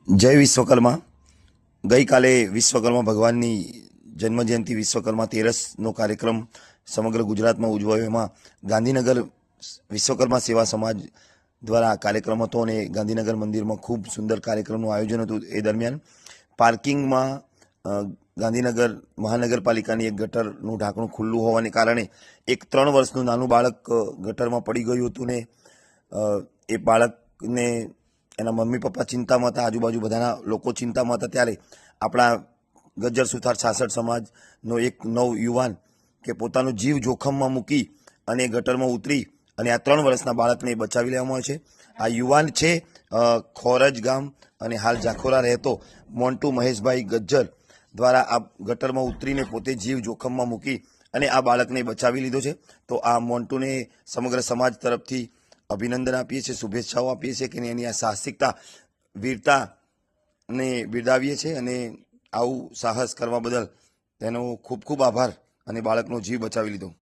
જય વિશ્વકર્મા। ગઈકાલે વિશ્વકર્મા ભગવાનની જન્મજયંતિ વિશ્વકર્મા તેરસનો કાર્યક્રમ સમગ્ર ગુજરાતમાં ઉજવાયો। એમાં ગાંધીનગર વિશ્વકર્મા સેવા સમાજ દ્વારા આ કાર્યક્રમ હતો અને ગાંધીનગર મંદિરમાં ખૂબ સુંદર કાર્યક્રમનું આયોજન હતું। એ દરમિયાન પાર્કિંગમાં ગાંધીનગર મહાનગરપાલિકાની એક ગટરનું ઢાંકણું ખુલ્લું હોવાને કારણે એક 3 વર્ષનું નાનું બાળક ગટરમાં પડી ગયું હતું ને એ બાળકને એના મમ્મી પપ્પા ચિંતામાં હતા, આજુબાજુ બધાના લોકો ચિંતામાં હતા। ત્યારે આપણા ગજ્જર સુથાર છાસઠ સમાજનો એક નવ યુવાન કે પોતાનો જીવ જોખમમાં મૂકી અને ગટરમાં ઉતરી અને આ 3 વર્ષના બાળકને બચાવી લેવામાં આવ્યો છે। આ યુવાન છે ખોરજ ગામ અને હાલ જાખોરા રહેતો મોન્ટુ મહેશભાઈ ગજ્જર દ્વારા આ ગટરમાં ઉતરીને પોતે જીવ જોખમમાં મૂકી અને આ બાળકને બચાવી લીધો છે। તો આ મોન્ટુને સમગ્ર સમાજ તરફથી અભિનંદન આપીએ છીએ, શુભેચ્છાઓ આપીએ છીએ કે એની આ સાહસિકતા વીરતાને બિરદાવીએ છીએ અને આવું સાહસ કરવા બદલ તેનો ખૂબ ખૂબ આભાર અને બાળકનો જીવ બચાવી લીધો।